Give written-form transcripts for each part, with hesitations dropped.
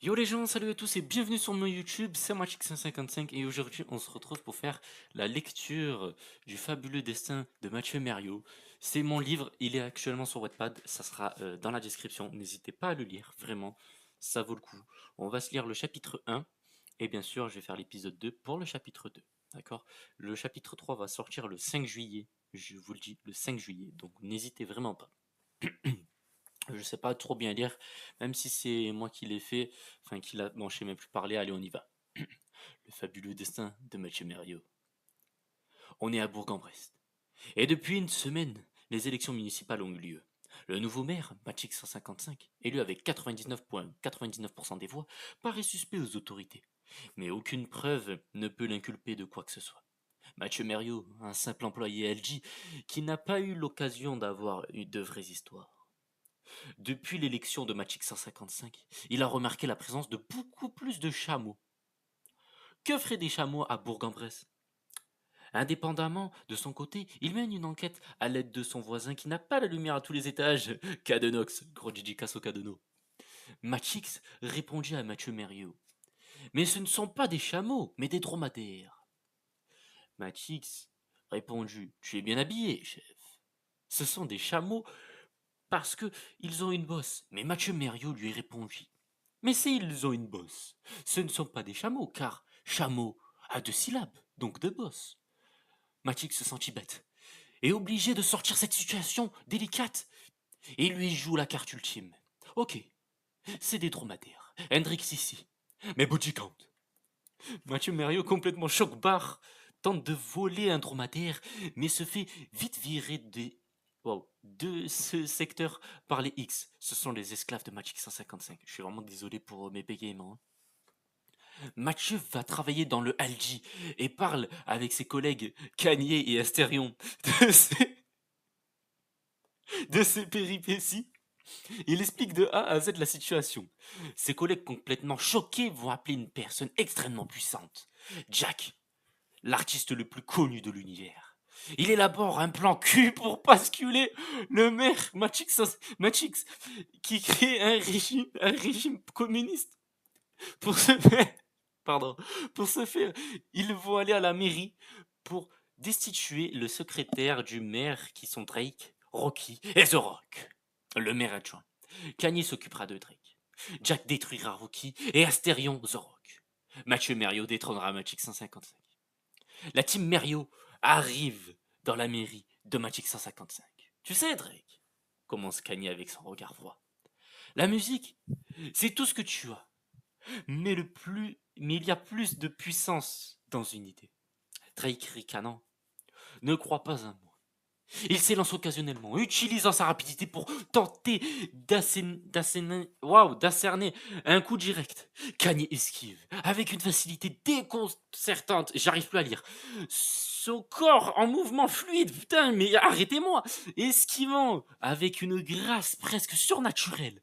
Yo les gens, salut à tous et bienvenue sur mon YouTube, c'est Matchix155 et aujourd'hui on se retrouve pour faire la lecture du fabuleux destin de Mathieu Merriot. C'est mon livre, il est actuellement sur Wattpad, ça sera dans la description, n'hésitez pas à le lire, vraiment, ça vaut le coup. On va se lire le chapitre 1 et bien sûr je vais faire l'épisode 2 pour le chapitre 2, d'accord? Le chapitre 3 va sortir le 5 juillet, je vous le dis, le 5 juillet, donc n'hésitez vraiment pas. Je sais pas trop bien lire, même si c'est moi qui l'ai fait, enfin qui l'a. Bon, je sais même plus parler, allez, on y va. Le fabuleux destin de Mathieu Merriot. On est à Bourg-en-Bresse. Et depuis une semaine, les élections municipales ont eu lieu. Le nouveau maire, Matchix 155, élu avec 99,99% des voix, paraît suspect aux autorités. Mais aucune preuve ne peut l'inculper de quoi que ce soit. Mathieu Merriot, un simple employé LG, qui n'a pas eu l'occasion d'avoir de vraies histoires. Depuis l'élection de Matchix 155, il a remarqué la présence de beaucoup plus de chameaux. Que feraient des chameaux à Bourg-en-Bresse? Indépendamment de son côté, il mène une enquête à l'aide de son voisin qui n'a pas la lumière à tous les étages, Cadenox, gros dédicace au Cadeno. Matchix répondit à Mathieu Merriot. Mais ce ne sont pas des chameaux, mais des dromadaires. Matchix répondit. Tu es bien habillé, chef. Ce sont des chameaux parce que ils ont une bosse. Mais Mathieu Merriot lui répondit. Mais si ils ont une bosse, ce ne sont pas des chameaux, car chameau a 2 syllabes, donc 2 bosses. Matic se sentit bête, et obligé de sortir cette situation délicate, et lui joue la carte ultime. Ok, c'est des dromadaires. Hendrix ici. Mais body count. Mathieu Merriot, complètement choc-barre, tente de voler un dromadaire, mais se fait vite virer de ce secteur par les X. Ce sont les esclaves de Magic 155. Je suis vraiment désolé pour mes bégaiements. Mathieu va travailler dans le Algi et parle avec ses collègues Kanye et Astérion de ses péripéties. Il explique de A à Z la situation. Ses collègues complètement choqués vont appeler une personne extrêmement puissante. Jack, l'artiste le plus connu de l'univers. Il élabore un plan cul pour basculer le maire Matix qui crée un régime communiste. Pour ce faire, pardon, pour ce faire, ils vont aller à la mairie pour destituer le secrétaire du maire qui sont Drake, Rocky et The Rock. Le maire adjoint. Kanye s'occupera de Drake. Jack détruira Rocky et Astérion The Rock. Mathieu Merriot détrônera Magic 155. La team Merriot arrive dans la mairie de Magic 155. Tu sais, Drake, commence Kanye avec son regard froid. La musique, c'est tout ce que tu as. Mais il y a plus de puissance dans une idée. Drake ricanant. Ne crois pas un mot. Il s'élance occasionnellement, utilisant sa rapidité pour tenter d'ascerner un coup direct. Kanye esquive, avec une facilité déconcertante. J'arrive plus à lire. Son corps en mouvement fluide, putain, mais arrêtez-moi. Esquivant, avec une grâce presque surnaturelle.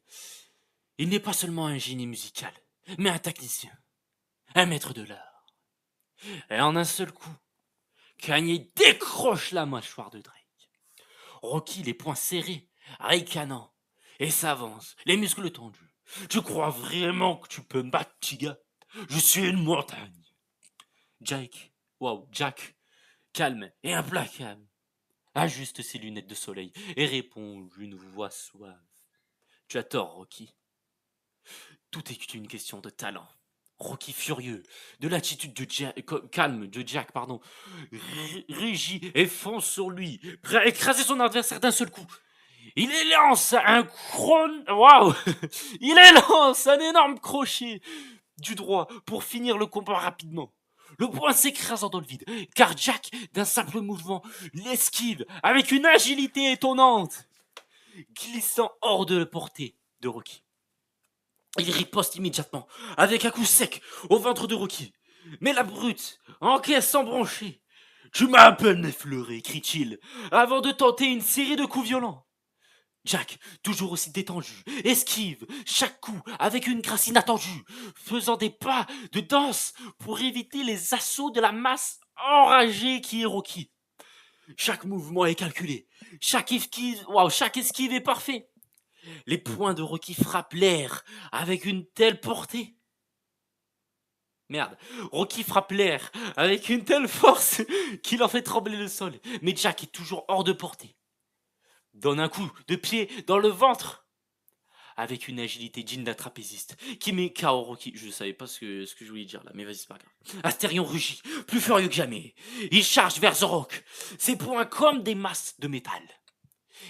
Il n'est pas seulement un génie musical, mais un technicien, un maître de l'art. Et en un seul coup, Kanye décroche la mâchoire de Drake. Rocky, les poings serrés, ricanant, et s'avance, les muscles tendus. Tu crois vraiment que tu peux me battre, petit gars? Je suis une montagne. Jack, calme et implacable, ajuste ses lunettes de soleil et répond d'une voix suave. Tu as tort, Rocky. Tout est une question de talent. Rocky furieux, de l'attitude calme de Jack, pardon, rugit et fonce sur lui, prêt à écraser son adversaire d'un seul coup. Il lance un waouh, il lance un énorme crochet du droit pour finir le combat rapidement. Le poing s'écrasant dans le vide, car Jack, d'un simple mouvement, l'esquive avec une agilité étonnante, glissant hors de la portée de Rocky. Il riposte immédiatement, avec un coup sec au ventre de Rocky. Mais la brute encaisse sans broncher. Tu m'as à peine effleuré, crie-t-il, avant de tenter une série de coups violents. Jack, toujours aussi détendu, esquive chaque coup avec une grâce inattendue, faisant des pas de danse pour éviter les assauts de la masse enragée qui est Rocky. Chaque mouvement est calculé, chaque esquive est parfait. Les poings de Rocky frappent l'air avec une telle portée. Merde, Rocky frappe l'air avec une telle force qu'il en fait trembler le sol. Mais Jack est toujours hors de portée. Donne un coup de pied dans le ventre avec une agilité digne d'un trapéziste qui met KO Rocky. Je savais pas ce que je voulais dire là, mais vas-y, c'est pas grave. Astérion rugit, plus furieux que jamais. Il charge vers The Rock, ses poings comme des masses de métal,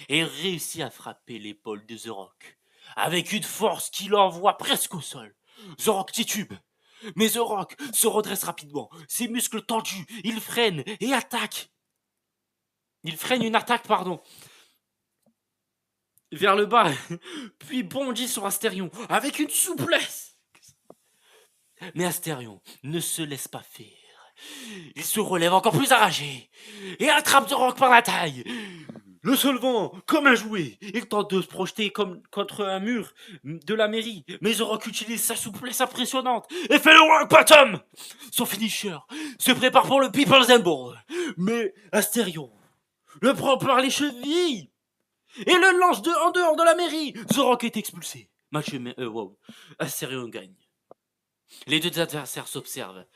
et réussit à frapper l'épaule de The Rock avec une force qui l'envoie presque au sol. The Rock titube, mais The Rock se redresse rapidement, ses muscles tendus, il freine et attaque. Il freine une attaque, pardon, vers le bas, puis bondit sur Astérion avec une souplesse. Mais Astérion ne se laisse pas faire. Il se relève encore plus enragé et attrape The Rock par la taille. Le soulevant comme un jouet, il tente de se projeter comme contre un mur de la mairie, mais The Rock utilise sa souplesse impressionnante et fait le rock bottom. Son finisher se prépare pour le People's Elbow, mais Astérion le prend par les chevilles et le lance en dehors de la mairie. The Rock est expulsé. Wow. Astérion gagne. Les deux adversaires s'observent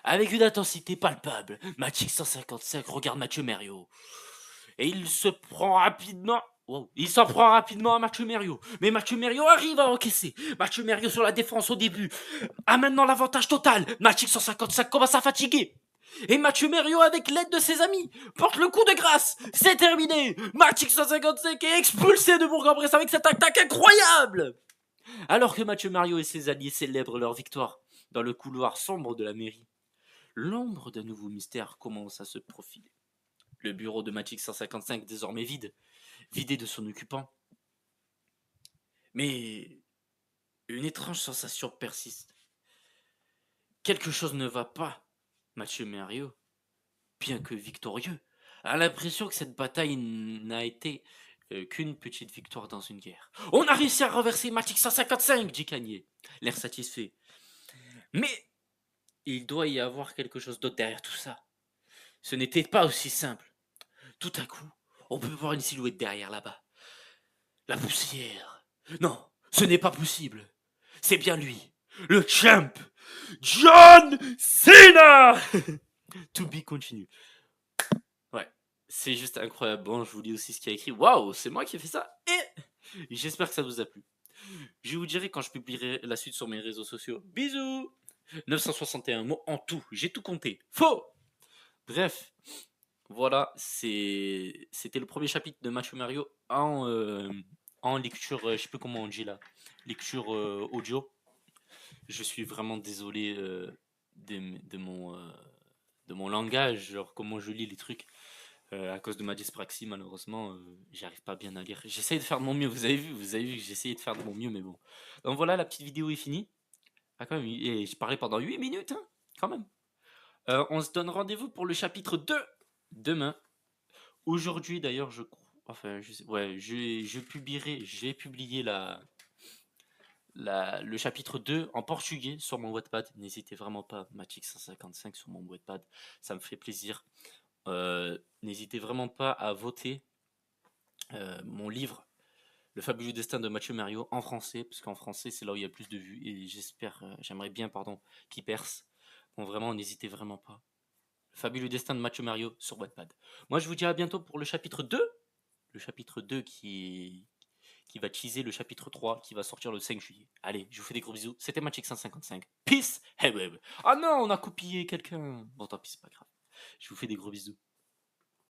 avec une intensité palpable. Magic 155 regarde Mathieu Merriot. Et il se prend rapidement. Wow. Il s'en prend rapidement à Mathieu Merriot. Mais Mathieu Merriot arrive à encaisser. Mathieu Merriot sur la défense au début a maintenant l'avantage total. Magic 155 commence à fatiguer. Et Mathieu Merriot, avec l'aide de ses amis, porte le coup de grâce. C'est terminé. Magic 155 est expulsé de Bourg-en-Bresse avec cette attaque incroyable. Alors que Mathieu Merriot et ses alliés célèbrent leur victoire dans le couloir sombre de la mairie, l'ombre d'un nouveau mystère commence à se profiler. Le bureau de Magic 155 désormais vide, vidé de son occupant. Mais une étrange sensation persiste. Quelque chose ne va pas. Mathieu Merriot, bien que victorieux, a l'impression que cette bataille n'a été qu'une petite victoire dans une guerre. On a réussi à renverser Magic 155, dit Kanye, l'air satisfait. Mais il doit y avoir quelque chose d'autre derrière tout ça. Ce n'était pas aussi simple. Tout à coup, on peut voir une silhouette derrière là-bas. La poussière. Non, ce n'est pas possible. C'est bien lui, le champ, John Cena. To be continue. Ouais, c'est juste incroyable. Bon, je vous lis aussi ce qu'il y a écrit. Waouh, c'est moi qui ai fait ça. Et j'espère que ça vous a plu. Je vous dirai quand je publierai la suite sur mes réseaux sociaux. Bisous. 961 mots en tout. J'ai tout compté. Faux. Bref, voilà, c'était le premier chapitre de Macho Mario en lecture, je sais plus comment on dit là, lecture audio. Je suis vraiment désolé de mon langage, genre comment je lis les trucs. À cause de ma dyspraxie, malheureusement, j'arrive pas bien à lire. J'essaye de faire de mon mieux, vous avez vu que j'essayais de faire de mon mieux, mais bon. Donc voilà, la petite vidéo est finie. Ah, quand même, et je parlais pendant 8 minutes, hein, quand même. On se donne rendez-vous pour le chapitre 2 demain. Aujourd'hui, d'ailleurs, je crois. Enfin, ouais, j'ai publié le chapitre 2 en portugais sur mon Wattpad. N'hésitez vraiment pas, Magic 155 sur mon Wattpad, ça me fait plaisir. N'hésitez vraiment pas à voter mon livre, Le fabuleux destin de Mathieu Merriot, en français, parce qu'en français, c'est là où il y a plus de vues, et j'aimerais bien, pardon, qu'il perce. Donc vraiment, n'hésitez vraiment pas. Le fabuleux destin de Mathieu Merriot sur Wattpad. Moi, je vous dis à bientôt pour le chapitre 2. Le chapitre 2 qui va teaser le chapitre 3 qui va sortir le 5 juillet. Allez, je vous fais des gros bisous. C'était Magic 155. Peace. Hey, web. Ah non, on a copié quelqu'un. Bon, tant pis, c'est pas grave. Je vous fais des gros bisous.